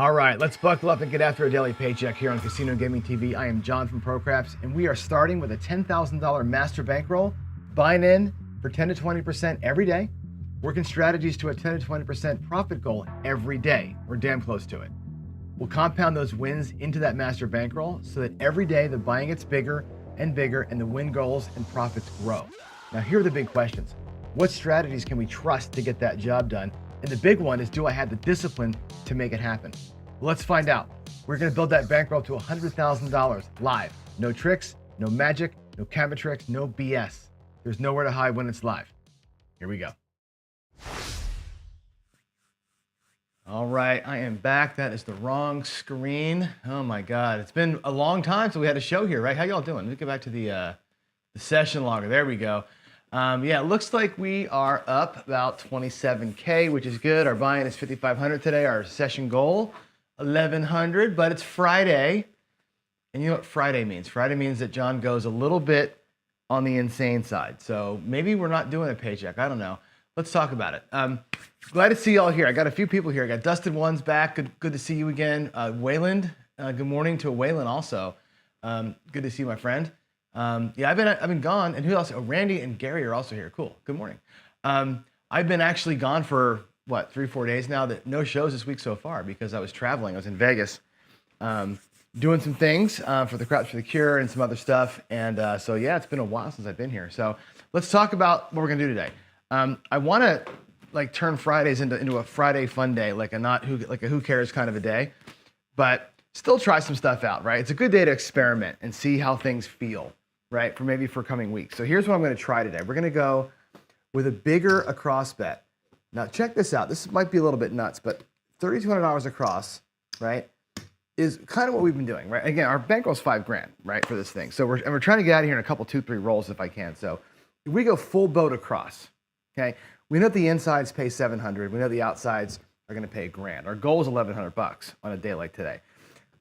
All right, let's buckle up and get after a daily paycheck here on Casino Gaming TV. I am John from ProCraps, and we are starting with a $10,000 master bankroll, buying in for 10 to 20% every day, working strategies to a 10 to 20% profit goal every day. We're damn close to it. We'll compound those wins into that master bankroll so that every day the buying gets bigger and bigger and the win goals and profits grow. Now, here are the big questions. What strategies can we trust to get that job done? And the big one is, do I have the discipline to make it happen? Well, let's find out. We're gonna build that bankroll to $100,000 live. No tricks, no magic, no camera tricks, no BS. There's nowhere to hide when it's live. Here we go. All right, I am back. That is the wrong screen. Oh my God, it's been a long time since we had a show here, right? How y'all doing? Let me get back to the session logger. There we go. Yeah, it looks like we are up about 27K, which is good. Our buy-in is 5,500 today. Our session goal, 1,100, but it's Friday. And you know what Friday means? Friday means that John goes a little bit on the insane side. So maybe we're not doing a paycheck. I don't know. Let's talk about it. Glad to see you all here. I got a few people here. I got Dustin One's back. Good to see you again. Wayland, good morning to Wayland also. Good to see you, my friend. Yeah, I've been gone, and who else? Oh, Randy and Gary are also here. Cool. Good morning. I've been actually gone for what, 3-4 days now. That no shows this week so far because I was traveling. I was in Vegas, doing some things for the Craps for the Cure and some other stuff. And so yeah, it's been a while since I've been here. So let's talk about what we're gonna do today. I want to like turn Fridays into a Friday fun day, like a who cares kind of a day, but still try some stuff out. Right? It's a good day to experiment and see how things feel. Right, for coming weeks. So here's what I'm going to try today. We're going to go with a bigger across bet. Now check this out. This might be a little bit nuts, but $3,200 across, right, is kind of what we've been doing, right? Again, our bankroll's $5,000, right, for this thing. So we're trying to get out of here in a couple, 2-3 rolls if I can. So if we go full boat across, okay, we know the insides pay $700. We know the outsides are going to pay $1,000. Our goal is $1,100 on a day like today.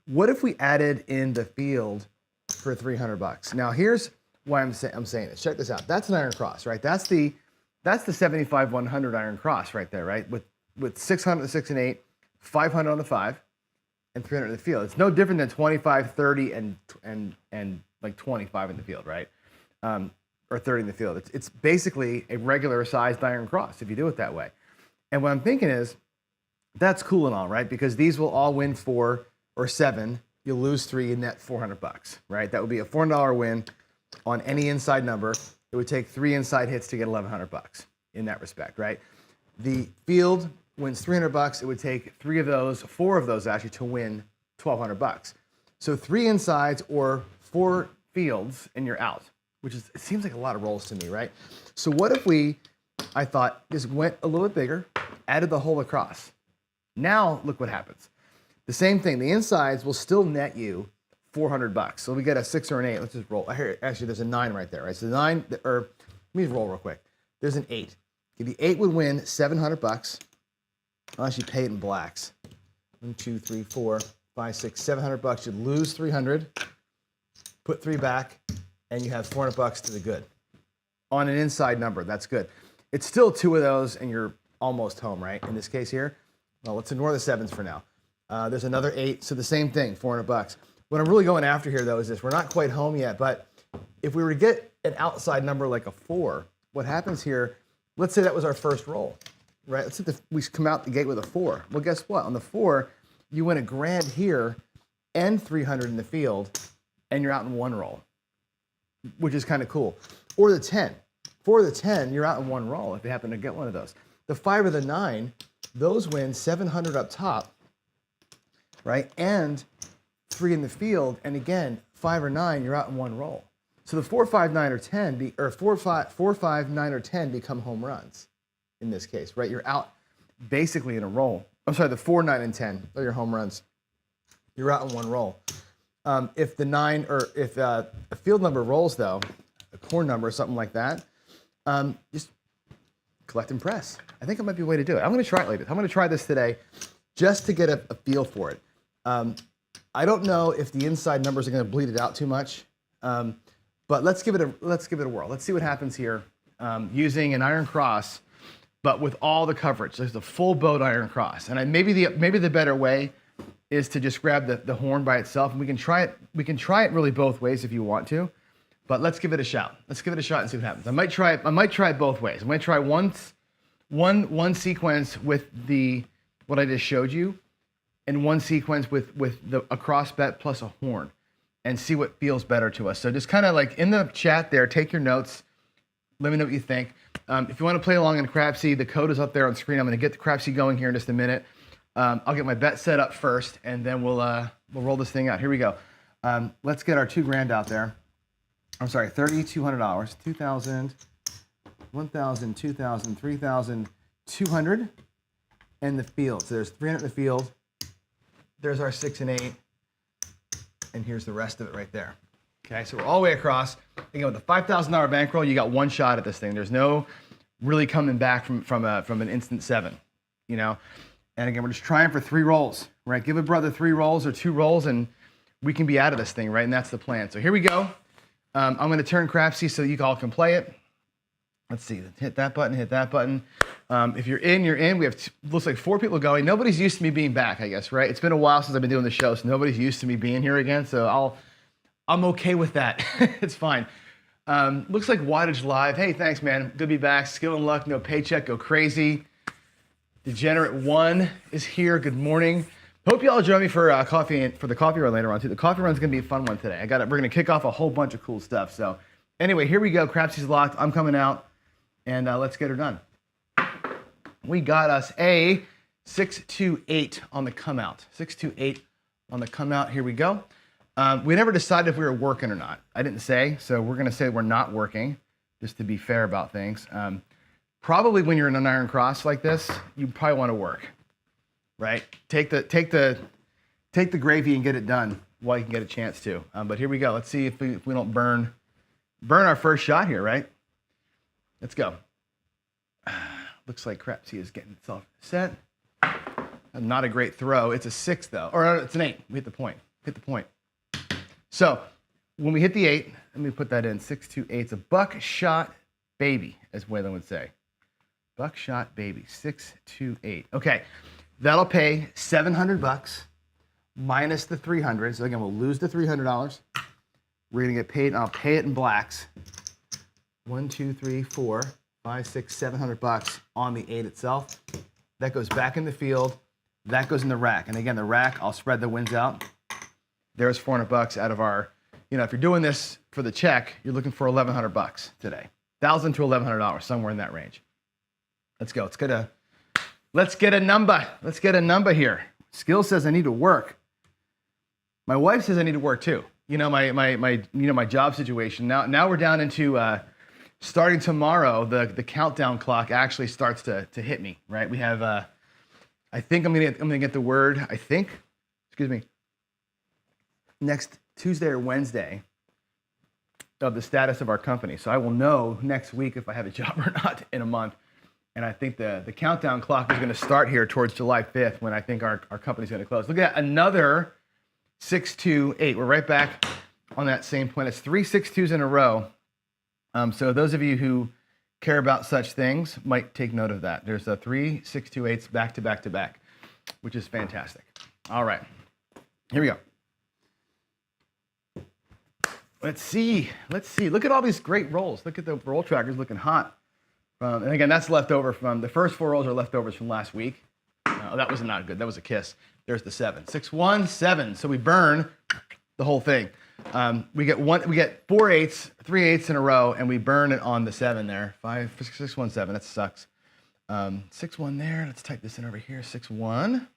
What if we added in the field for $300? Now here's why I'm saying this. Check this out. That's an iron cross, right? That's the 75-100 iron cross right there, right? With 600 the 6 and 8, 500 on the 5, and 300 in the field. It's no different than 25, 30, and like 25 in the field, right? Or 30 in the field. It's basically a regular sized iron cross if you do it that way. And what I'm thinking is, that's cool and all, right? Because these will all win 4 or 7. You'll lose 3 and net $400, right? That would be a $400 win on any inside number. It would take 3 inside hits to get $1,100 in that respect, right? The field wins $300. It would take 4 of those actually to win $1,200. So 3 insides or 4 fields and you're out, it seems like a lot of rolls to me, right? So what if I thought just went a little bit bigger, added the whole across. Now look what happens. The same thing, the insides will still net you $400. So we get a 6 or an 8. Let's just roll. Here, actually, there's a 9 right there, right? So the 9, let me roll real quick. There's an 8. If the 8 would win $700, I'll actually pay it in blacks. 1, 2, 3, 4, 5, 6, $700. You'd lose 300, put 3 back, and you have $400 to the good. On an inside number, that's good. It's still 2 of those, and you're almost home, right? In this case here. Well, let's ignore the 7s for now. There's another 8, so the same thing, $400. What I'm really going after here, though, is this. We're not quite home yet, but if we were to get an outside number like a 4, what happens here, let's say that was our first roll, right? Let's say we come out the gate with a 4. Well, guess what? On the 4, you win $1,000 here and 300 in the field, and you're out in 1 roll, which is kind of cool. Or the 10. For the 10, you're out in 1 roll if you happen to get one of those. The 5 or the 9, those win $700 up top, right? And 3 in the field, and again, 5 or 9, you're out in 1 roll. So the 4, 5, 9, or 10, 4, 5, 9, or 10 become home runs in this case, right? You're out basically in a roll. I'm sorry, the 4, 9, and 10 are your home runs. You're out in 1 roll. If the 9 or if a field number rolls though, a corn number or something like that, just collect and press. I think it might be a way to do it. I'm going to try it later. I'm going to try this today just to get a feel for it. I don't know if the inside numbers are going to bleed it out too much, but let's give it a whirl. Let's see what happens here using an iron cross, but with all the coverage. There's the full boat iron cross, and maybe the better way is to just grab the horn by itself, and we can try it really both ways if you want to, but let's give it a shot. Let's give it a shot and see what happens. I might try it both ways. I'm going to try one sequence with what I just showed you, and one sequence with a cross bet plus a horn, and see what feels better to us. So just kind of like in the chat there, take your notes. Let me know what you think. If you want to play along in Crapsy, the code is up there on screen. I'm going to get the Crapsy going here in just a minute. I'll get my bet set up first, and then we'll roll this thing out. Here we go. Let's get our $2,000 out there. I'm sorry, $3,200, 2,000, 1,000, 2,000, 3,200, and the field. So there's 300 in the field. There's our 6 and 8, and here's the rest of it right there. Okay, so we're all the way across. Again, with the $5,000 bankroll, you got one shot at this thing. There's no really coming back from an instant 7, you know. And again, we're just trying for 3 rolls, right? Give a brother 3 rolls or 2 rolls, and we can be out of this thing, right? And that's the plan. So here we go. I'm going to turn Crapsy so you all can play it. Let's see. Hit that button. Hit that button. If you're in, you're in. We have looks like 4 people going. Nobody's used to me being back, I guess, right? It's been a while since I've been doing the show, so nobody's used to me being here again. So I'm okay with that. It's fine. Looks like Wattage Live. Hey, thanks, man. Good to be back. Skill and luck. No paycheck. Go crazy. Degenerate 1 is here. Good morning. Hope you all join me for the coffee run later on too. The coffee run's gonna be a fun one today. We're gonna kick off a whole bunch of cool stuff. So anyway, here we go. Crapsy's locked. I'm coming out, and let's get her done. We got us a 628 on the come out. 628 on the come out. Here we go. We never decided if we were working or not. I didn't say, so we're gonna say we're not working, just to be fair about things. Probably when you're in an iron cross like this, you probably want to work, right? Take the gravy and get it done while you can get a chance to. But here we go. Let's see if we don't burn our first shot here, right? Let's go. Looks like Crapsy is getting itself set. Not a great throw. It's a 6 though, or it's an 8. We hit the point. Hit the point. So when we hit the 8, let me put that in. 6, 2, 8. It's a buckshot baby, as Waylon would say. Buckshot baby, 6, 2, 8. Okay, that'll pay $700 minus the $300. So again, we'll lose the $300. We're gonna get paid. I'll pay it in blacks. 1, 2, 3, 4, 5, 6, $700 on the 8 itself. That goes back in the field. That goes in the rack. And again, the rack, I'll spread the wins out. There's $400 out of our. You know, if you're doing this for the check, you're looking for $1,100 today. $1,000 to $1,100, somewhere in that range. Let's go. Let's get a number. Let's get a number here. Skill says I need to work. My wife says I need to work too. You know, my job situation. Now we're down into starting tomorrow. The countdown clock actually starts to hit me. Right. We have. I think I'm gonna get the word. I think. Excuse me. Next Tuesday or Wednesday of the status of our company. So I will know next week if I have a job or not in a month. And I think the countdown clock is going to start here towards July 5th when I think our company's going to close. Look at another 628. We're right back on that same point. It's 3 6-2s in a row. So those of you who care about such things might take note of that. There's 3 628s back to back to back, which is fantastic. All right, here we go. Let's see. Look at all these great rolls. Look at the roll trackers looking hot. And again, that's left over from the first 4 rolls are leftovers from last week. That was not good. That was a kiss. There's the 7. 6, 1, 7. So we burn the whole thing. We get 4 8s, 3 8s in a row, and we burn it on the 7 there. 5, 6, 1, 7. That sucks. 6, 1 there. Let's type this in over here. 6, 1.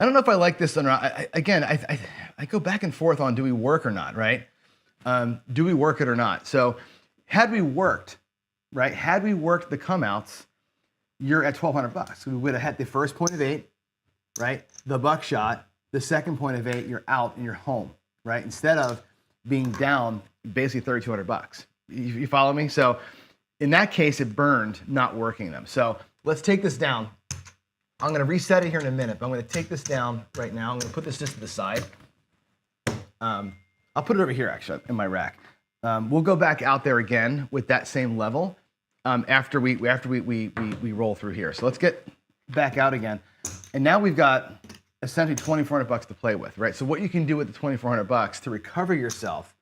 I don't know if I like this or not. I go back and forth on do we work or not, right? Do we work it or not? So had we worked, right? Had we worked the come-outs, you're at $1,200. We would have had the first point of 8, right? The buckshot, the second point of 8, you're out and you're home, right? Instead of being down basically $3,200. You follow me? So in that case, it burned not working them. So let's take this down. I'm going to reset it here in a minute, but I'm going to take this down right now. I'm going to put this just to the side. I'll put it over here, actually, in my rack. We'll go back out there again with that same level after we roll through here. So let's get back out again. And now we've got essentially $2,400 to play with, right? So what you can do with the $2,400 to recover yourself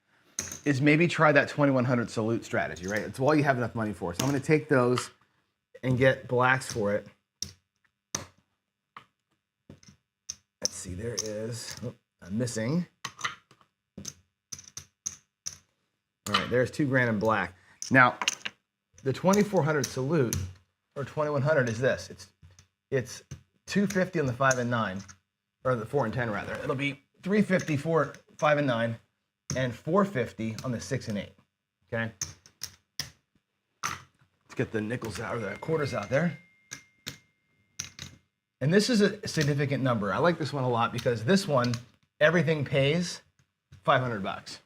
is maybe try that 2,100 salute strategy, right? It's all you have enough money for. So I'm going to take those and get blacks for it. Let's see, there is, I'm missing. All right, there's $2,000 in black. Now, the 2,400 salute, or 2,100 is this. It's 250 on the 5 and 9, or the 4 and 10 rather. It'll be 350 for 5 and 9, and 450 on the 6 and 8, okay? Let's get the nickels out, or the quarters out there. And this is a significant number. I like this one a lot because this one, everything pays $500,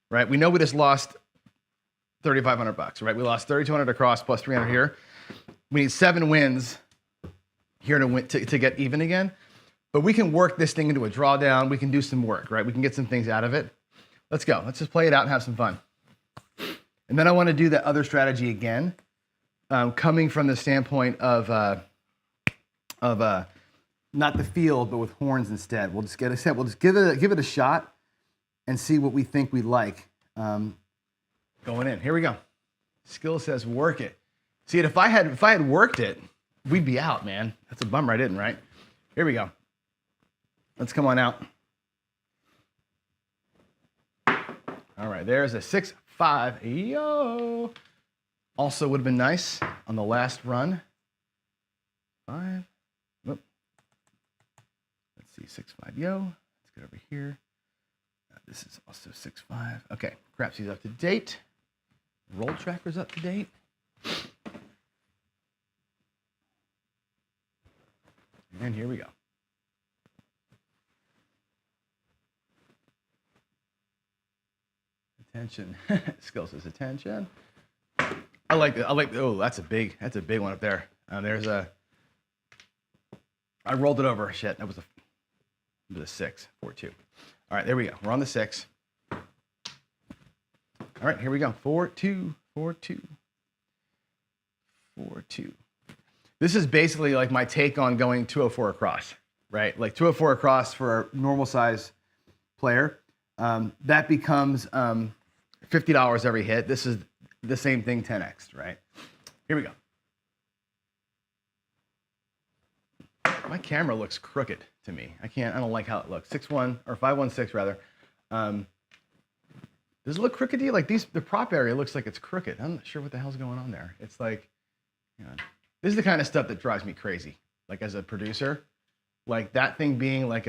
right? We know we just lost $3,500, right? We lost 3,200 across plus 300 here. We need 7 wins here to win, to get even again. But we can work this thing into a drawdown. We can do some work, right? We can get some things out of it. Let's go. Let's just play it out and have some fun. And then I want to do that other strategy again, coming from the standpoint of not the field, but with horns instead. We'll just get a set. We'll just give it a shot and see what we think we like going in. Here we go. Skill says work it. See, if I had worked it, we'd be out, man. That's a bummer I didn't, right? Here we go. Let's come on out. All right, there's a 6-5. Yo. Also would have been nice on the last run. 5. Whoop. Let's see, 6-5. Yo. Let's get over here. This is also 6-5. Okay, Crapsy's up to date. Roll Tracker's up to date. And here we go. Attention. Skill says attention. I like, oh, that's a big one up there. I rolled it over. Shit, that was a 6, 4-2. All right, there we go. We're on the 6. All right, here we go. 4-2, 4-2, 4-2. This is basically like my take on going 204 across, right? Like 204 across for a normal size player. That becomes $50 every hit. This is the same thing 10x, right? Here we go. My camera looks crooked to me. I don't like how it looks. 6-1 or 5-1-6 rather. Does it look crooked to you? Like the prop area looks like it's crooked. I'm not sure what the hell's going on there. It's like, you know, this is the kind of stuff that drives me crazy. Like as a producer, like that thing being like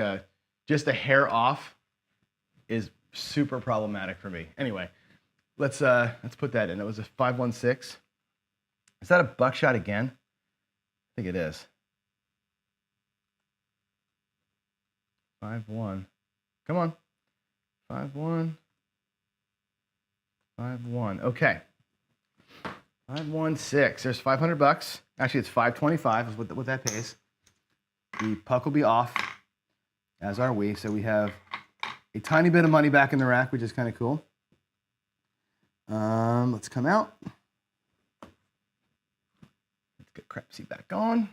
just a hair off is super problematic for me. Anyway, let's put that in. It was a 5-1-6. Is that a buckshot again? I think it is. 5-1. Come on. 5-1. 5-1. Okay. 5-1-6. There's $500. Actually, it's $525 is what that pays. The puck will be off, as are we. So we have a tiny bit of money back in the rack, which is kind of cool. Let's come out. Let's get Crapsy back on.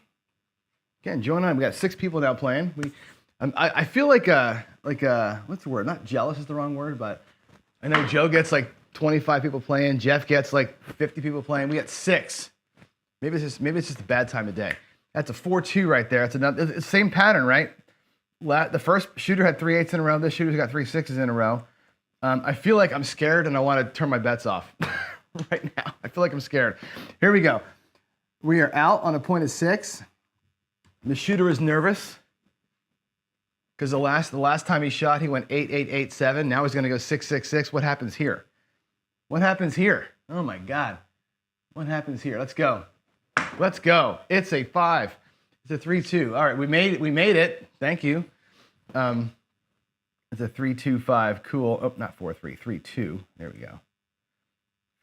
Again, Joe and I, we got 6 people now playing. I feel like what's the word? Not jealous is the wrong word, but I know Joe gets like 25 people playing. Jeff gets like 50 people playing. We got 6. Maybe it's just a bad time of day. That's a 4-2 right there. It's the same pattern, right? The first shooter had 3 8s in a row. This shooter's got 3 6s in a row. I feel like I'm scared and I want to turn my bets off right now. I feel like I'm scared. Here we go. We are out on a point of 6. The shooter is nervous because the last time he shot, he went 8-8-8-7. Now he's going to go 6-6-6. What happens here? What happens here? Oh my God. What happens here? Let's go. Let's go. It's a 5. It's a 3-2. All right, we made it. Thank you. It's a 3-2-5. Cool. Oh, not 4-3. 3-2. There we go.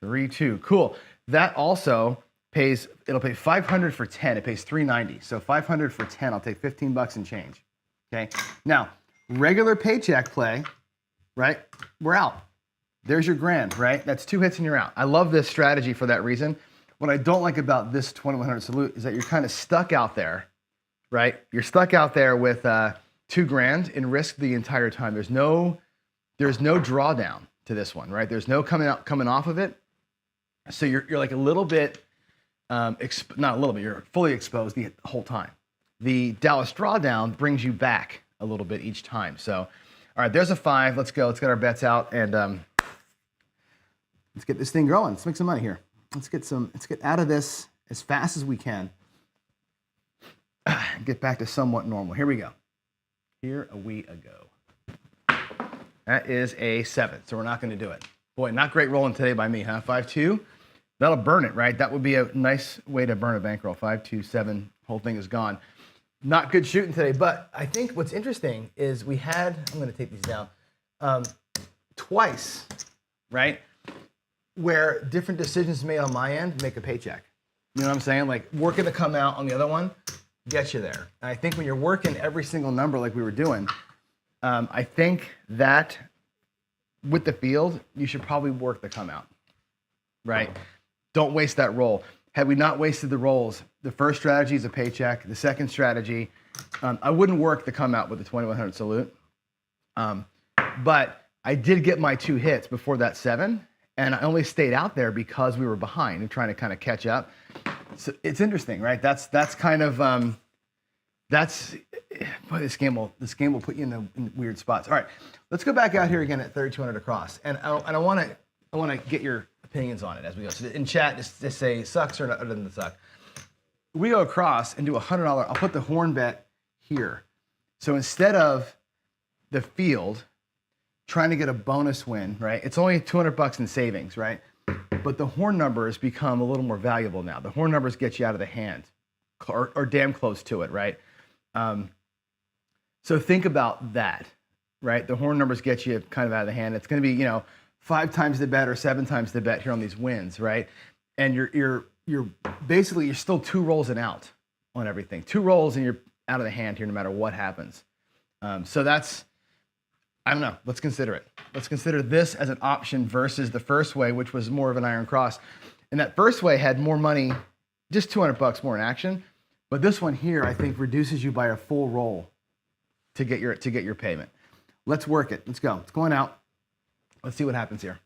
3-2. Cool. That also pays. It'll pay $500 for 10. It pays $390. So $500 for 10. I'll take $15 and change. Okay. Now, regular paycheck play, right? We're out. There's your grand, right? That's 2 hits and you're out. I love this strategy for that reason. What I don't like about this 2100 salute is that you're kind of stuck out there, right? You're stuck out there with $2,000 in risk the entire time. There's no drawdown to this one, right? There's no coming off of it. So you're like a little bit, not a little bit, you're fully exposed the whole time. The Dallas drawdown brings you back a little bit each time. So, all right, there's a 5. Let's go. Let's get our bets out and let's get this thing going. Let's make some money here. Let's get out of this as fast as we can. Get back to somewhat normal. Here we go. Here we go. That is a 7, so we're not going to do it. Boy, not great rolling today by me, huh? 5-2. That'll burn it, right? That would be a nice way to burn a bankroll. 5-2-7. Whole thing is gone. Not good shooting today, but I think what's interesting is we had, I'm going to take these down, twice, right? Where different decisions made on my end make a paycheck. You know what I'm saying? Like working to come out on the other one gets you there. And I think when you're working every single number like we were doing, I think that with the field, you should probably work the come out, right? Don't waste that roll. Had we not wasted the rolls, the first strategy is a paycheck. The second strategy, I wouldn't work the come out with the 2100 salute. But I did get my 2 hits before that 7, and I only stayed out there because we were behind and trying to kind of catch up. So it's interesting, right? That's kind of boy, this game will put you in weird spots. All right, let's go back out here again at 3,200 across, and I want to get your opinions on it as we go. So in chat, just say sucks or doesn't suck. We go across and do $100. I'll put the horn bet here. So instead of the field trying to get a bonus win, right? It's only $200 in savings, right? But the horn numbers become a little more valuable now. The horn numbers get you out of the hand, or damn close to it, right? So think about that, right? The horn numbers get you kind of out of the hand. It's going to be, 5 times the bet or 7 times the bet here on these wins, right? And you're basically, you're still 2 rolls and out on everything. 2 rolls and you're out of the hand here no matter what happens. So that's, I don't know, let's consider it. Let's consider this as an option versus the first way, which was more of an iron cross. And that first way had more money, just $200 more in action. But this one here, I think, reduces you by a full roll to get your payment. Let's work it. Let's go. It's going out. Let's see what happens here.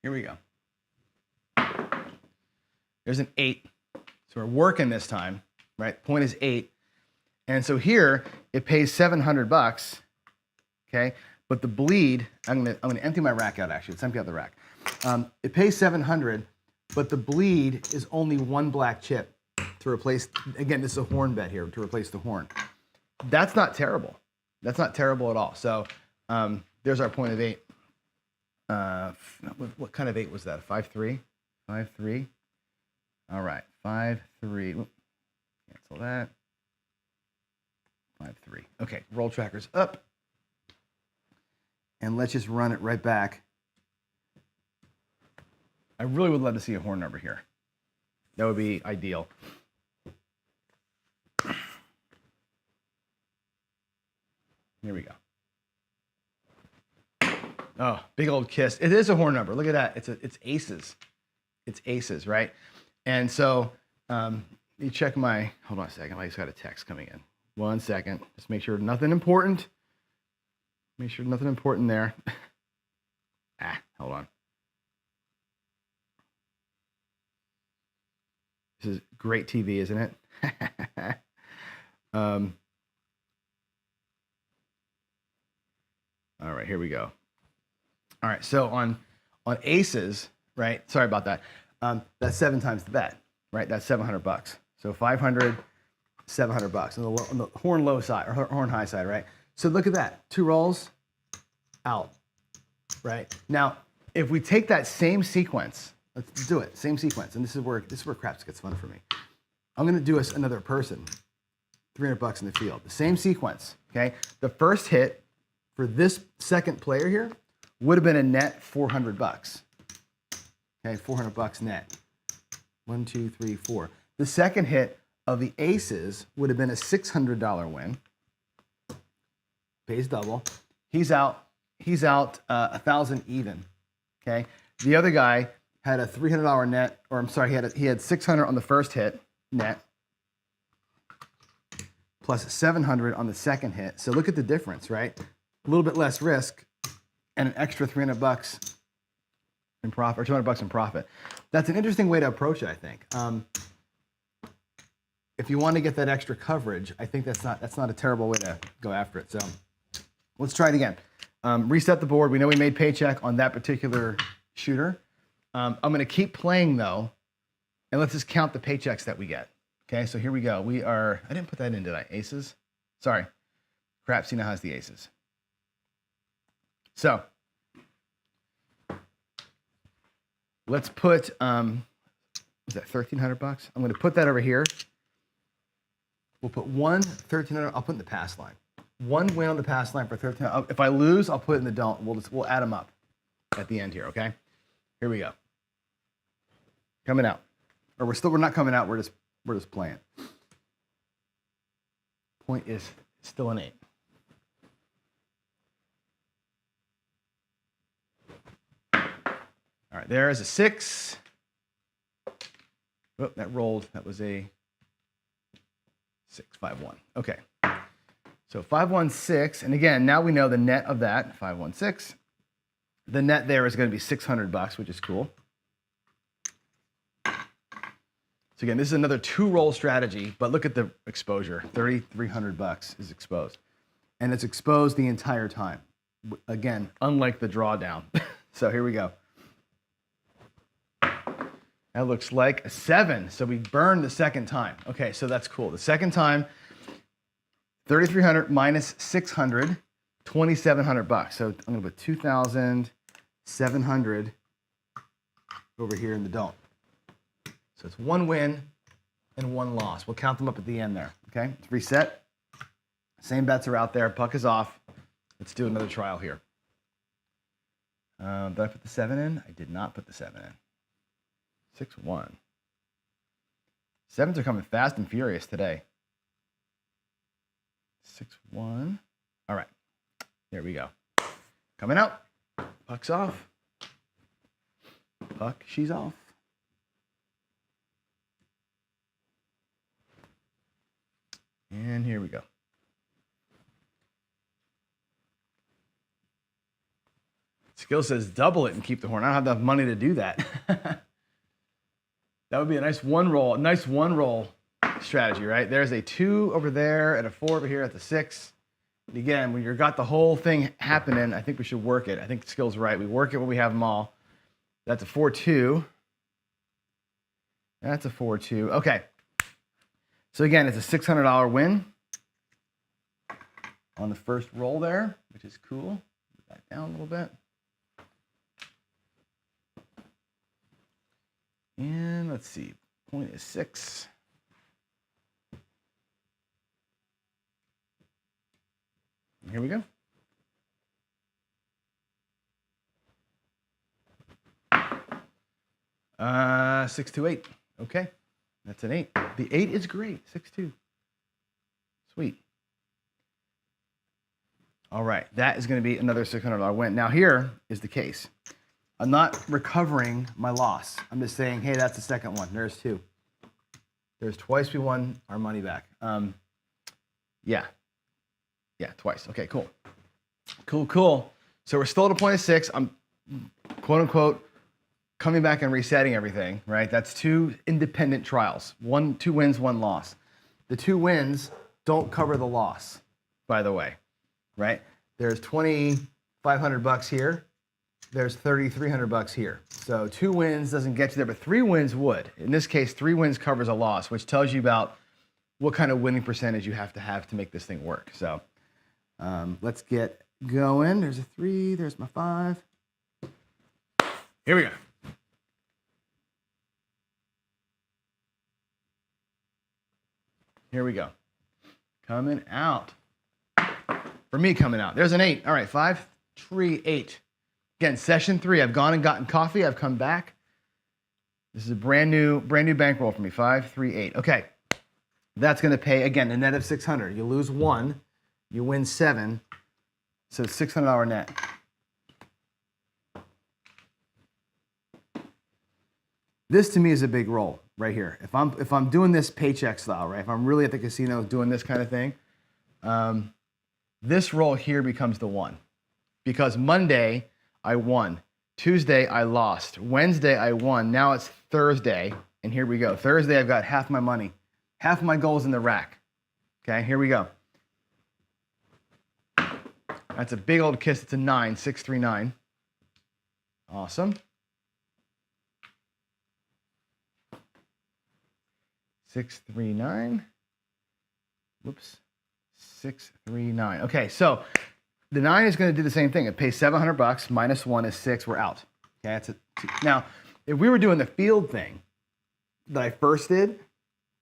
Here we go. There's an 8. So we're working this time, right? Point is 8. And so here it pays $700, okay? But the bleed, I'm gonna empty my rack out actually. Let's empty out the rack. It pays $700, but the bleed is only 1 black chip to replace, again, this is a horn bet here, to replace the horn. That's not terrible. That's not terrible at all. So there's our point of 8. What kind of 8 was that? 5-3? 5-3? All right, 5-3. Cancel that. 5-3. Okay, roll trackers up. And let's just run it right back. I really would love to see a horn number here. That would be ideal. Here we go. Oh, big old kiss. It is a horn number. Look at that. It's aces. It's aces, right? And so you check my, hold on a second. I just got a text coming in. 1 second. Just make sure nothing important. Make sure nothing important there. Hold on. This is great TV, isn't it? All right, here we go. All right, so on aces, right? Sorry about that. That's 7 times the bet, right? That's $700. So 500, $700 on the horn low side or horn high side, right? So look at that, 2 rolls, out, right? Now, if we take that same sequence, let's do it, same sequence, and this is where craps gets fun for me. I'm gonna do another person, $300 in the field, the same sequence, okay? The first hit for this second player here would have been a net $400. Okay, $400 net. 1, 2, 3, 4. The second hit of the aces would have been a $600 win. Pays double. He's out 1,000 even. Okay. The other guy had a $300 net, or I'm sorry, he had $600 on the first hit net. plus 700 on the second hit. So look at the difference, right? A little bit less risk and an extra $300 in profit, or $200 in profit. That's an interesting way to approach it, I think. If you want to get that extra coverage, I think that's not a terrible way to go after it. So let's try it again. Reset the board. We know we made paycheck on that particular shooter. I'm going to keep playing though, and let's just count the paychecks that we get. Okay, so here we go. I didn't put that in, did I? Aces? Sorry. Crap, Cena has the aces. So let's put, was that $1,300? I'm going to put that over here. We'll put one $1,300. I'll put in the pass line. One win on the pass line for $1,300. If I lose, I'll put it in the don't. We'll add them up at the end here. Okay. Here we go. Coming out, or we're not coming out. We're just playing. Point is still an 8. All right, there is a 6. Oh, that rolled. That was a 6, 5, 1. Okay. So 5, 1, 6. And again, now we know the net of that, 5, 1, 6. The net there is going to be $600, which is cool. So again, this is another 2-roll strategy, but look at the exposure. $3,300 is exposed. And it's exposed the entire time. Again, unlike the drawdown. So here we go. That looks like a 7. So we burned the second time. Okay, so that's cool. The second time, 3,300 minus 600, $2,700. So I'm going to put 2,700 over here in the don't. So it's 1 win and 1 loss. We'll count them up at the end there. Okay, let's reset. Same bets are out there. Puck is off. Let's do another trial here. Did I put the 7 in? I did not put the 7 in. 6, 1. 7s are coming fast and furious today. 6, 1. All right. There we go. Coming out. Puck's off. Puck, she's off. And here we go. Skill says double it and keep the horn. I don't have enough money to do that. That would be a nice one roll strategy, right? There's a 2 over there and a 4 over here at the 6. And again, when you've got the whole thing happening, I think we should work it. I think Skill's right. We work it when we have them all. That's a 4-2. That's a 4-2. Okay. So again, it's a $600 win on the first roll there, which is cool. Move that down a little bit. And let's see, point is 6. And here we go. 6, 2, 8. Okay, that's an 8. The 8 is great. 6, 2. Sweet. All right, that is going to be another $600 win. Now here is the case. I'm not recovering my loss. I'm just saying, hey, that's the second one. There's 2. There's twice we won our money back. Yeah, twice. Okay, cool. Cool. So we're still at a point of 6. I'm, quote unquote, coming back and resetting everything, right? That's 2 independent trials. 2 wins, 1 loss. The 2 wins don't cover the loss, by the way, right? There's $2,500 here. There's $3,300 here. So 2 wins doesn't get you there, but 3 wins would. In this case, 3 wins covers a loss, which tells you about what kind of winning percentage you have to make this thing work. So let's get going. There's a 3, there's my 5. Here we go. Here we go. Coming out. For me, coming out. There's an 8. All right, 5, 3, 8. Again, session 3. I've gone and gotten coffee. I've come back. This is a brand new bankroll for me. 5, 3, 8. Okay. That's going to pay, again, a net of 600. You lose 1. You win 7. So $600 net. This to me is a big roll right here. If I'm doing this paycheck style, right? If I'm really at the casino doing this kind of thing, this roll here becomes the one, because Monday I won, Tuesday I lost, Wednesday I won. Now it's Thursday, and here we go. Thursday I've got half my money, half my goals in the rack. Okay, here we go. That's a big old kiss. It's a 9, 6, 3, 9. Awesome. 6, 3, 9. Whoops. 6, 3, 9. Okay, so the 9 is going to do the same thing. It pays $700 minus 1 is 6. We're out. Okay, that's it. Now, if we were doing the field thing that I first did,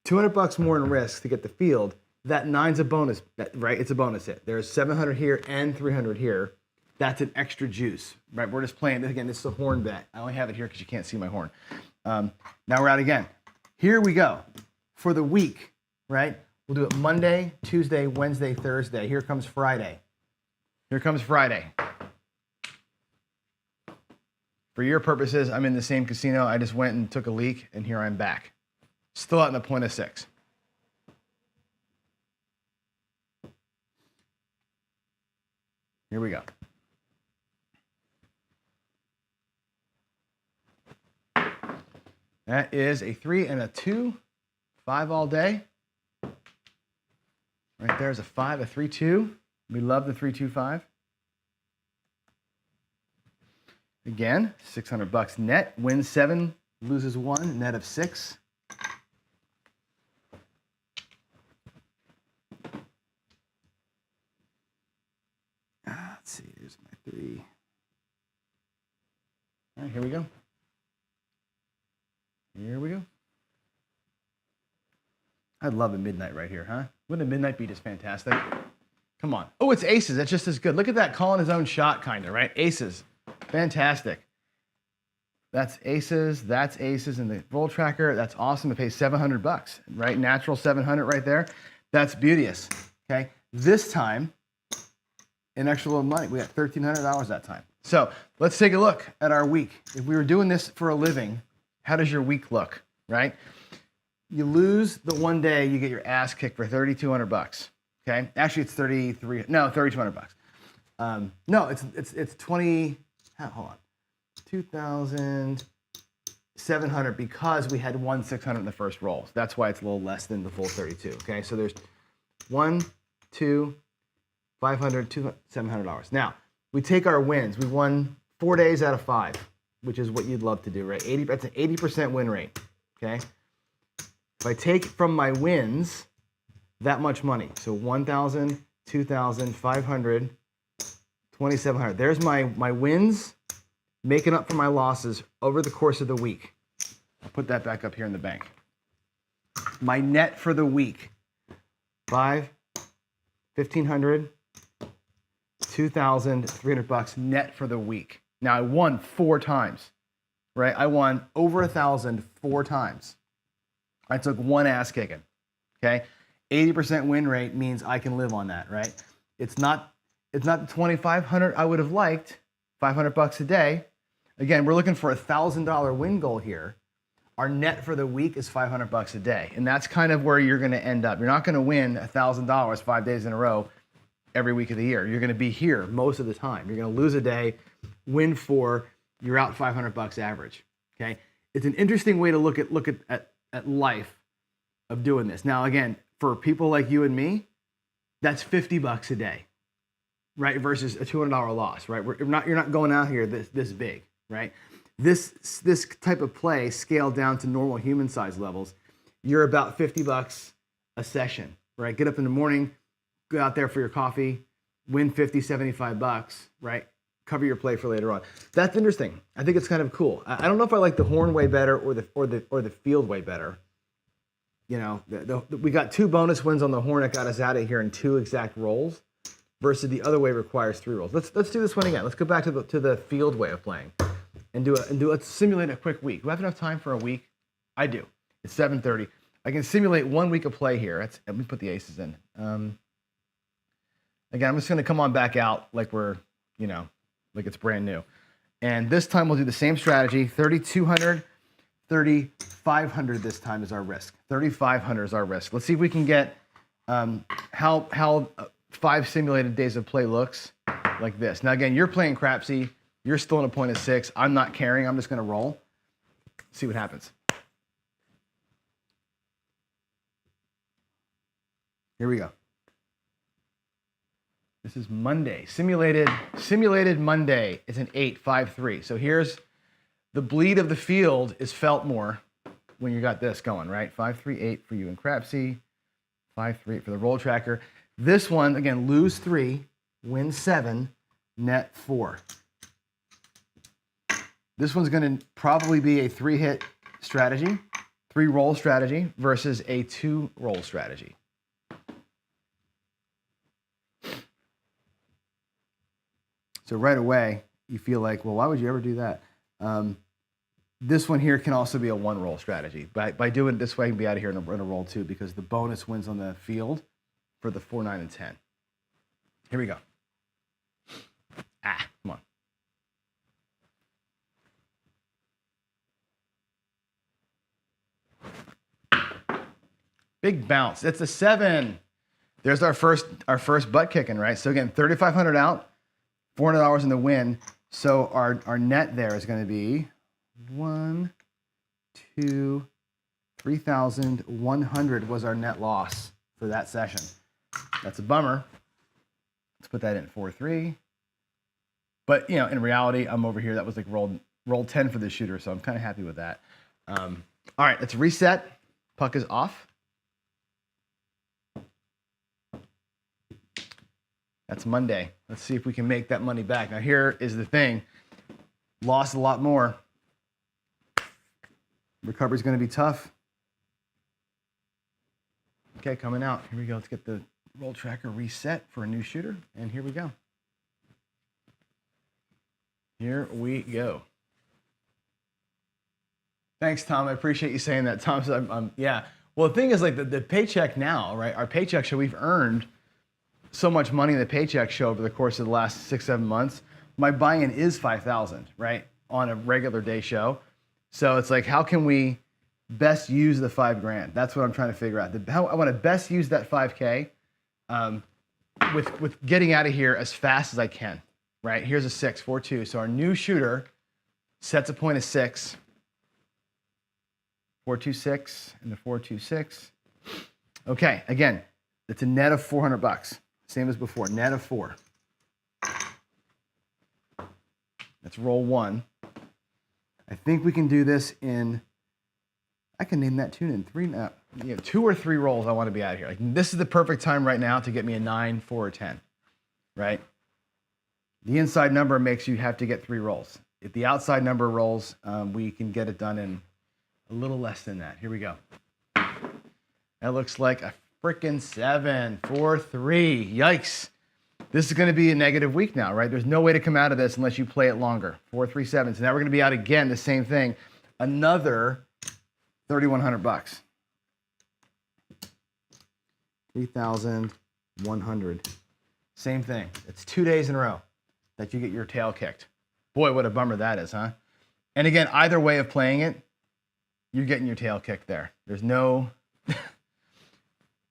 $200 more in risk to get the field. That 9's a bonus, right? It's a bonus hit. There's 700 here and 300 here. That's an extra juice, right? We're just playing. Again, this is a horn bet. I only have it here because you can't see my horn. Now we're out again. Here we go. For the week, right? We'll do it Monday, Tuesday, Wednesday, Thursday. Here comes Friday. Here comes Friday. For your purposes, I'm in the same casino. I just went and took a leak, and here I'm back. Still out in the point of 6. Here we go. That is a 3 and a 2, 5 all day. Right there's a 5, a 3, 2. We love the 3, 2, 5. Again, $600 net. Wins 7, loses 1, net of 6. Let's see, here's my 3. All right, here we go. Here we go. I'd love a midnight right here, huh? Wouldn't a midnight be just fantastic? Come on. Oh, it's aces. That's just as good. Look at that, calling his own shot, kind of, right? Aces. Fantastic. That's aces. That's aces in the roll tracker. That's awesome. It pays $700, right? Natural 700 right there. That's beauteous. Okay. This time, an extra little money. We got $1,300 that time. So let's take a look at our week. If we were doing this for a living, how does your week look, right? You lose the one day, you get your ass kicked for $3,200. Okay. Actually, it's $3,200. No, it's 20. Hold on. 2,700 because we had 1,600 in the first roll. So that's why it's a little less than the full 32. Okay, so there's 1, 2, 500, $700. Now we take our wins. We won 4 days out of 5, which is what you'd love to do, right? That's an 80% win rate. Okay. If I take from my wins that much money, so 1,000, 2,000, 500, 2,700. There's my wins, making up for my losses over the course of the week. I'll put that back up here in the bank. My net for the week, 5, 1,500, 2,000, $300 net for the week. Now I won 4 times, right? I won over 1,000 4 times. I took 1 ass kicking, okay? 80% win rate means I can live on that, right? It's not the 2,500 I would have liked, $500 a day. Again, we're looking for a $1,000 win goal here. Our net for the week is $500 a day, and that's kind of where you're going to end up. You're not going to win $1,000 5 days in a row every week of the year. You're going to be here most of the time. You're going to lose a day, win 4, you're out $500 average. Okay, it's an interesting way to look at life of doing this. Now, again, for people like you and me, that's $50 a day, right? Versus a $200 loss, right? You're not going out here this big, right? This type of play scaled down to normal human size levels, you're about $50 a session, right? Get up in the morning, go out there for your coffee, win $50, $75, right? Cover your play for later on. That's interesting. I think it's kind of cool. I don't know if I like the horn way better or the field way better. You know, we got 2 bonus wins on the horn that got us out of here in 2 exact rolls, versus the other way requires 3 rolls. Let's do this one again. Let's go back to the field way of playing, let's simulate a quick week. Do I have enough time for a week? I do. It's 7:30. I can simulate 1 week of play here. Let me put the aces in. Again, I'm just going to come on back out like like it's brand new. And this time we'll do the same strategy, 3,200 3,500 this time is our risk. 3,500 is our risk. Let's see if we can get how 5 simulated days of play looks like this. Now again, you're playing crapsy. You're still in a point of 6. I'm not caring. I'm just going to roll. See what happens. Here we go. This is Monday. Simulated Monday is an 8, 5, 3. So here's the bleed of the field is felt more when you got this going, right? 5, 3, 8 for you in crapsy. 5, 3, 8 for the roll tracker. This one, again, lose 3, win 7, net 4. This one's going to probably be a 3-hit strategy, 3-roll strategy versus a 2-roll strategy. So right away, you feel like, well, why would you ever do that? This one here can also be a 1-roll strategy. By doing it this way, you can be out of here in a roll 2 because the bonus wins on the field for the 4, 9, and 10. Here we go. Come on. Big bounce. It's a 7. There's our first butt kicking, right? So again, 3,500 out, $400 in the win. So our net there is going to be 1, 2, 3,100 was our net loss for that session. That's a bummer. Let's put that in 4, 3. But you know, in reality, I'm over here. That was like roll 10 for the shooter, so I'm kind of happy with that. All right, let's reset. Puck is off. That's Monday. Let's see if we can make that money back. Now here is the thing. Lost a lot more. Recovery's going to be tough. Okay, coming out. Here we go. Let's get the roll tracker reset for a new shooter. And here we go. Here we go. Thanks, Tom. I appreciate you saying that. Tom said, yeah. Well, the thing is, like the paycheck now, right? Our paycheck show, we've earned so much money in the paycheck show over the course of the last 6, 7 months. My buy-in is 5,000, right? On a regular day show. So it's like, how can we best use the $5,000? That's what I'm trying to figure out. How I want to best use that 5K with getting out of here as fast as I can, right? Here's a 6, 4, 2. So our new shooter sets a point of 6. 4, 2, 6, and the 4, 2, 6. Okay, again, it's a net of $400. Same as before, net of 4. Let's roll 1. I think we can do this in, I can name that tune in 3 now. 2 or 3 rolls I want to be out of here. Like, this is the perfect time right now to get me a 9, 4, or 10, right? The inside number makes you have to get 3 rolls. If the outside number rolls, we can get it done in a little less than that. Here we go. That looks like a freaking 7, 4, 3. Yikes. This is going to be a negative week now, right? There's no way to come out of this unless you play it longer. 4, 3, 7. So now we're going to be out again, the same thing. Another $3,100. 3,100. Same thing. It's 2 days in a row that you get your tail kicked. Boy, what a bummer that is, huh? And again, either way of playing it, you're getting your tail kicked there. There's no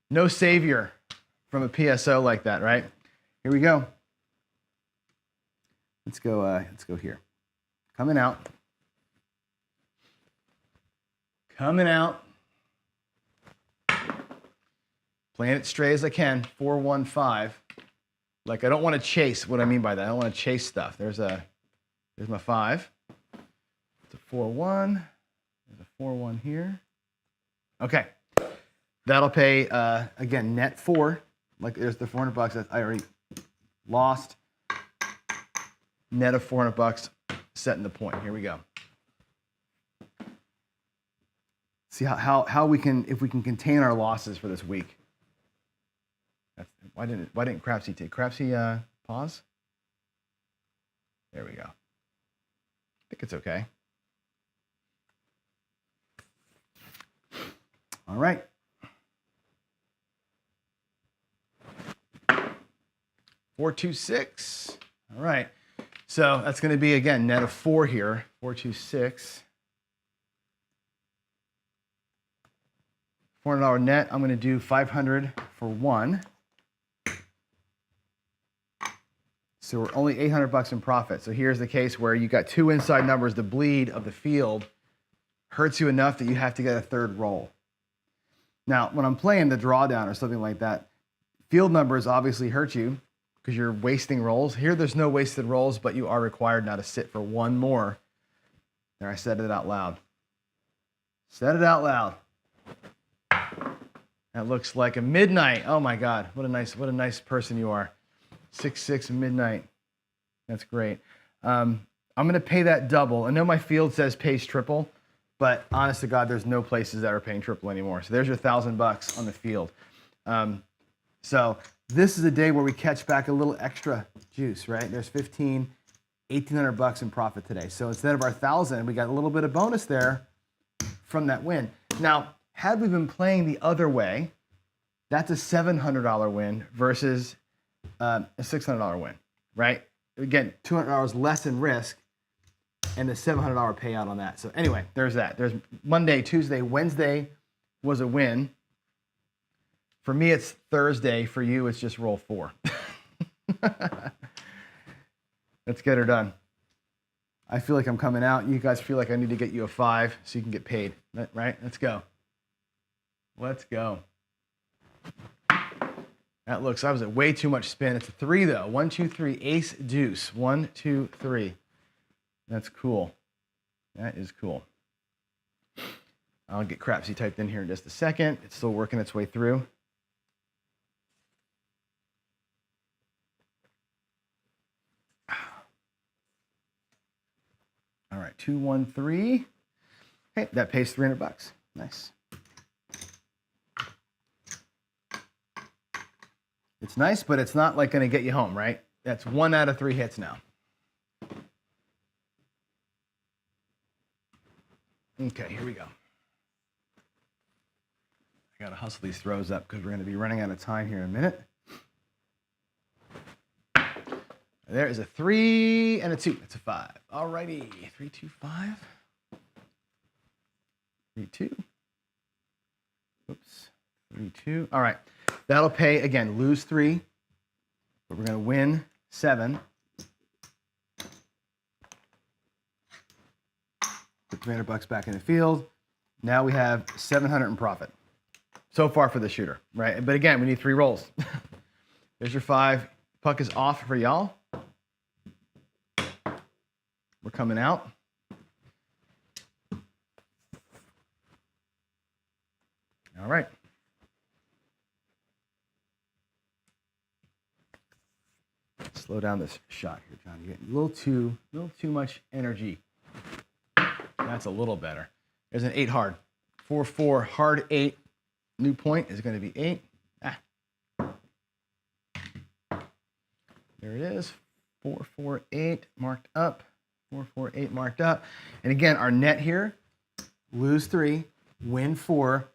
no savior from a PSO like that, right? Here we go. Let's go here. Coming out. Coming out. Playing it straight as I can. 4, 1, 5. Like, I don't want to chase. What I mean by that, I don't want to chase stuff. There's my 5. It's a 4, 1. There's a 4, 1 here. Okay. That'll pay, again, net 4. Like, there's the $400 that I already lost. Net of $400, setting the point. Here we go. See how we can, if we can contain our losses for this week. Why didn't Crapsy take? Crapsy pause? There we go. I think it's okay. All right. Four, 2, 6. All right. So that's going to be, again, net of 4 here. 4, 2, 6. $400 net. I'm going to do 500 for one. So we're only 800 bucks in profit. So here's the case where you got two inside numbers. The bleed of the field hurts you enough that you have to get a third roll. Now, when I'm playing the drawdown or something like that, field numbers obviously hurt you because you're wasting rolls. Here, there's no wasted rolls, but you are required now to sit for one more. There, I said it out loud. Said it out loud. That looks like a midnight. Oh my God, what a nice person you are. 6-6 midnight. That's great. I'm going to pay that double. I know my field says pays triple, but honest to God, there's no places that are paying triple anymore. So there's your $1,000 on the field. So this is a day where we catch back a little extra juice, right? There's 1,800 bucks in profit today. So instead of our 1,000, we got a little bit of bonus there from that win. Now, had we been playing the other way, that's a $700 win versus a $600 win, right? Again, $200 less in risk and the $700 payout on that. So anyway, there's that. There's Monday, Tuesday, Wednesday was a win. For me, it's Thursday. For you, it's just roll 4. Let's get her done. I feel like I'm coming out. You guys feel like I need to get you a 5 so you can get paid, right? Let's go. Let's go. That looks, I was at way too much spin. It's a 3 though. 1, 2, 3, ace, deuce. 1, 2, 3. That's cool. That is cool. I'll get crapsy typed in here in just a second. It's still working its way through. All right, 2, 1, 3. Okay, that pays $300. Nice. It's nice, but it's not like going to get you home, right? That's 1 out of 3 hits now. Okay, here we go. I got to hustle these throws up because we're going to be running out of time here in a minute. There is a 3 and a 2. That's a 5. All righty. 3, 2, 5. 3, 2. Oops. 3, 2. All right. That'll pay, again, lose 3, but we're going to win 7. Put $300 back in the field. Now we have 700 in profit. So far for the shooter, right? But again, we need 3 rolls. There's your 5. Puck is off for y'all. We're coming out. All right. Slow down this shot here, John. You're getting a little too much energy. That's a little better. There's an 8 hard. 4, 4, hard 8. New point is going to be 8. There it is. 4, 4, 8 marked up. 4, 4, 8 marked up. And again, our net here, lose 3, win 4.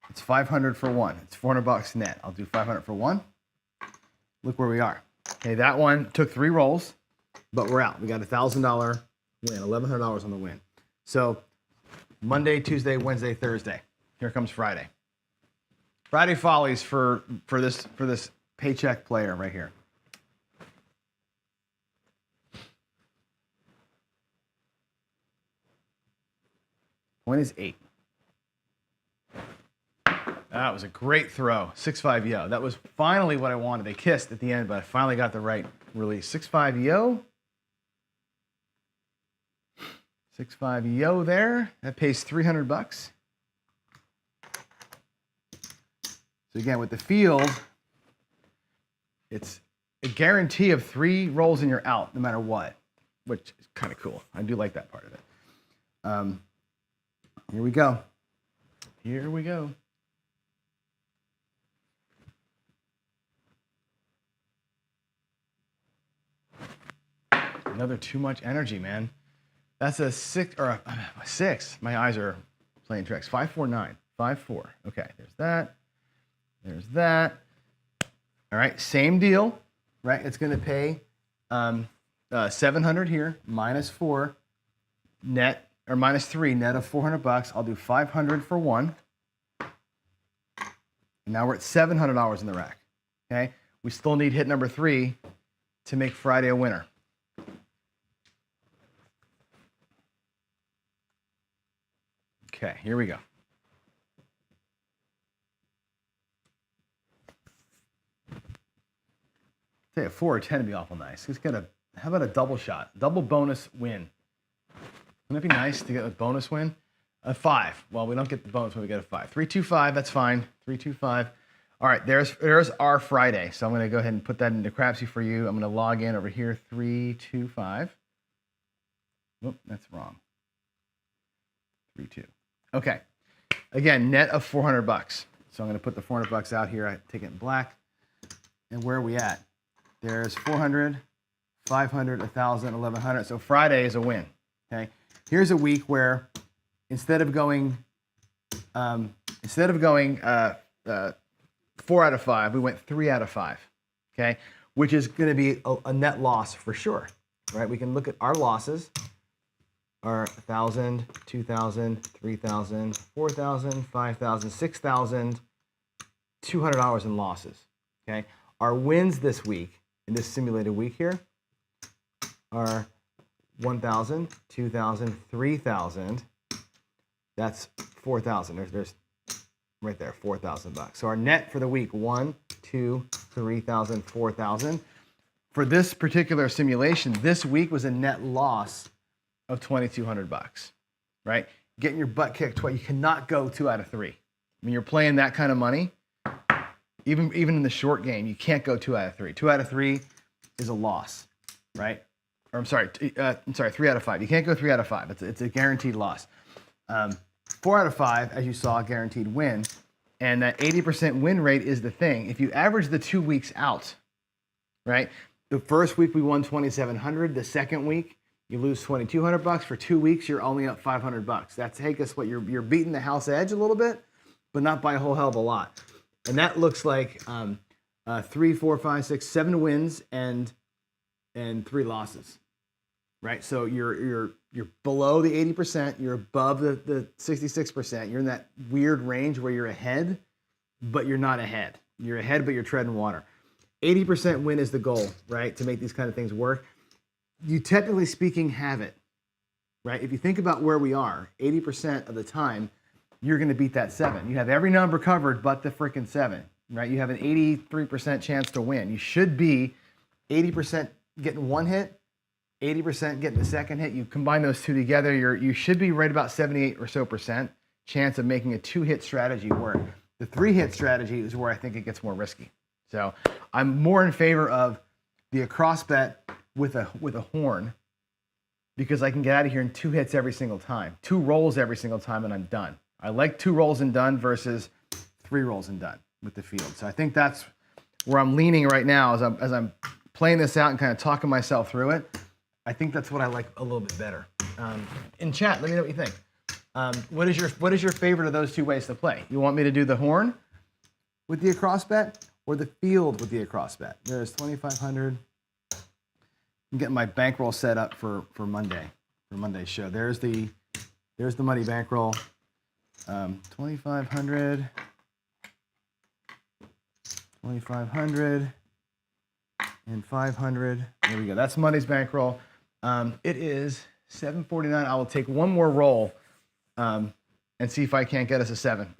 It's 500 for 1. It's $400 net. I'll do 500 for 1. Look where we are. Okay, that one took 3 rolls, but we're out. We got a $1,000 win, $1,100 on the win. So Monday, Tuesday, Wednesday, Thursday. Here comes Friday. Friday Follies for this paycheck player right here. Point is 8. That was a great throw. 6-5 yo. That was finally what I wanted. They kissed at the end, but I finally got the right release. 6-5 yo. 6-5 yo there. That pays $300. So again, with the field, it's a guarantee of 3 rolls and you're out no matter what, which is kind of cool. I do like that part of it. Here we go. Here we go. Another too much energy, man. That's a 6 or a 6. My eyes are playing tricks. 5, 4, 9. 5, 4. Okay, there's that. There's that. All right, same deal, right? It's going to pay 700 here, minus 4 net, or minus 3 net of $400. I'll do 500 for 1. Now we're at $700 in the rack. Okay, we still need hit number 3 to make Friday a winner. Okay, here we go. Say a 4 or 10 would be awful nice. Let's get how about a double shot? Double bonus win. Wouldn't it be nice to get a bonus win? A 5. Well, we don't get the bonus when we get a 5. 325, that's fine. 325. All right, there's our Friday. So I'm going to go ahead and put that into Crapsy for you. I'm going to log in over here, 325. Whoop, that's wrong. 32. Okay. Again, net of $400. So I'm going to put the $400 out here. I take it in black. And where are we at? There's 400, 500, 1,000, 1,100. So Friday is a win. Okay. Here's a week where instead of going 4 out of 5, we went 3 out of 5. Okay, which is going to be a net loss for sure, right? We can look at our losses are 1,000, 2,000, 3,000, 4,000, 5,000, 6,000, $200 in losses. Okay, our wins this week in this simulated week here are 1,000, 2,000, 3,000. That's 4,000. There's right there, $4,000. So our net for the week, 1, 2, 3,000, 4,000. For this particular simulation, this week was a net loss of $2,200, right? Getting your butt kicked twice. You cannot go 2 out of 3. When you're playing that kind of money, even in the short game, you can't go 2 out of 3. 2 out of 3 is a loss, right? Or I'm sorry, 3 out of 5. You can't go 3 out of 5. It's a guaranteed loss. 4 out of 5, as you saw, guaranteed win. And that 80% win rate is the thing. If you average the 2 weeks out, right? The first week we won $2,700. The second week you lose $2,200. For 2 weeks you're only up $500. That's, hey, guess what? You're beating the house edge a little bit, but not by a whole hell of a lot. And that looks like 3, 4, 5, 6, 7 wins and 3 losses, right? So you're below the 80%. You're above the 66%. You're in that weird range where you're ahead, but you're not ahead. You're ahead, but you're treading water. 80% win is the goal, right? To make these kind of things work. You technically speaking have it, right? If you think about where we are, 80% of the time, you're going to beat that 7. You have every number covered but the freaking 7, right? You have an 83% chance to win. You should be 80% getting 1 hit, 80% getting the second hit. You combine those two together, you should be right about 78 or so percent chance of making a 2-hit strategy work. The 3-hit strategy is where I think it gets more risky. So I'm more in favor of the across bet with a horn, because I can get out of here in 2 hits every single time, 2 rolls every single time, and I'm done. I like 2 rolls and done versus 3 rolls and done with the field. So I think that's where I'm leaning right now as I'm playing this out and kind of talking myself through it. I think that's what I like a little bit better. In chat, let me know what you think. What is your favorite of those 2 ways to play? You want me to do the horn with the across bet or the field with the across bet? There's 2,500. I'm getting my bankroll set up for Monday's show. There's the money bankroll. 2,500, 2,500, and 500. There we go. That's Monday's bankroll. It is 7:49. I will take one more roll and see if I can't get us a 7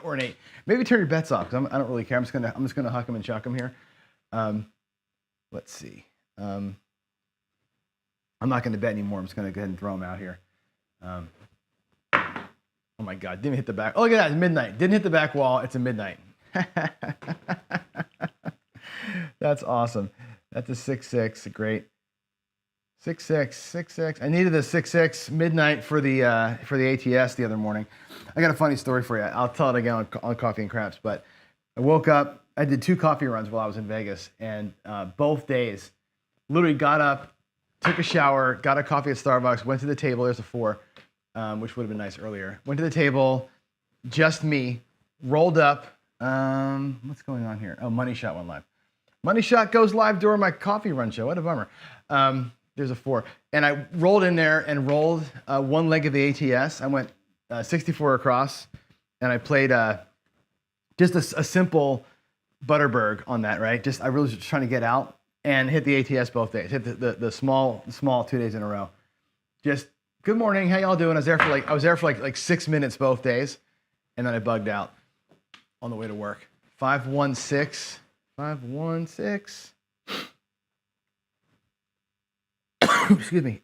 or an 8. Maybe turn your bets off because I don't really care. I'm just gonna huck them and chuck them here. Let's see. I'm not going to bet anymore. I'm just going to go ahead and throw them out here. Oh my God, didn't hit the back. Oh, look at that, it's midnight. Didn't hit the back wall. It's a midnight. That's awesome. That's a 6-6, great. 6-6, 6-6. I needed a 6-6 midnight for the ATS the other morning. I got a funny story for you. I'll tell it again on Coffee and Craps. But I woke up. I did 2 coffee runs while I was in Vegas, and both days, literally got up, took a shower, got a coffee at Starbucks, went to the table. There's a 4, which would have been nice earlier. Went to the table, just me, rolled up. What's going on here? Oh, Money Shot went live. Money Shot goes live during my coffee run show. What a bummer. There's a 4. And I rolled in there and rolled one leg of the ATS. I went 64 across, and I played just a simple Butterberg on that, right? I really was just trying to get out and hit the ATS both days. Hit the small 2 days in a row. Just good morning, how y'all doing? I was there for like 6 minutes both days, and then I bugged out on the way to work. 516. Excuse me.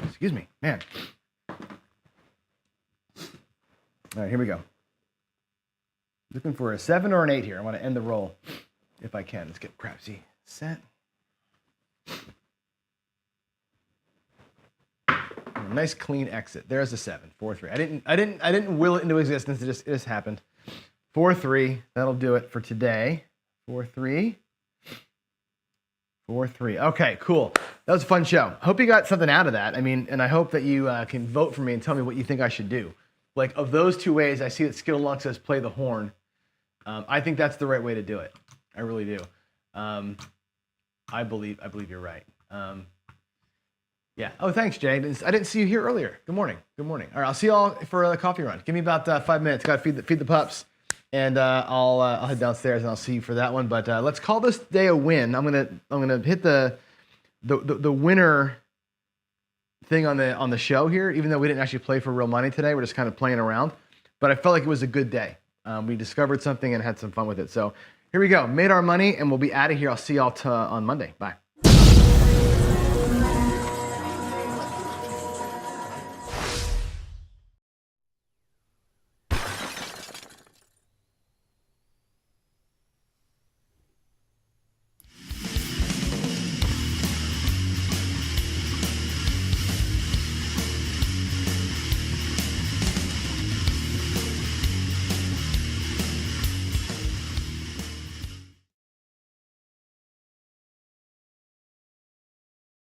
Excuse me, man. All right, here we go. Looking for a 7 or an 8 here. I want to end the roll if I can. Let's get Crapsy set. Nice clean exit. There's a 7, 4-3. I didn't will it into existence. It just happened. 4-3. That'll do it for today. 4-3. 4-3. Okay, cool. That was a fun show. Hope you got something out of that. I mean, and I hope that you can vote for me and tell me what you think I should do. Like, of those 2 ways, I see that Skill Luck says play the horn. I think that's the right way to do it. I really do. I believe you're right. Yeah. Oh, thanks, Jay. I didn't see you here earlier. Good morning. Good morning. All right, I'll see y'all for the coffee run. Give me about 5 minutes. Got to feed the pups, and I'll head downstairs and I'll see you for that one. But let's call this day a win. I'm gonna hit the winner thing on the show here, even though we didn't actually play for real money today. We're just kind of playing around. But I felt like it was a good day. We discovered something and had some fun with it. So here we go. Made our money, and we'll be out of here. I'll see y'all on Monday. Bye.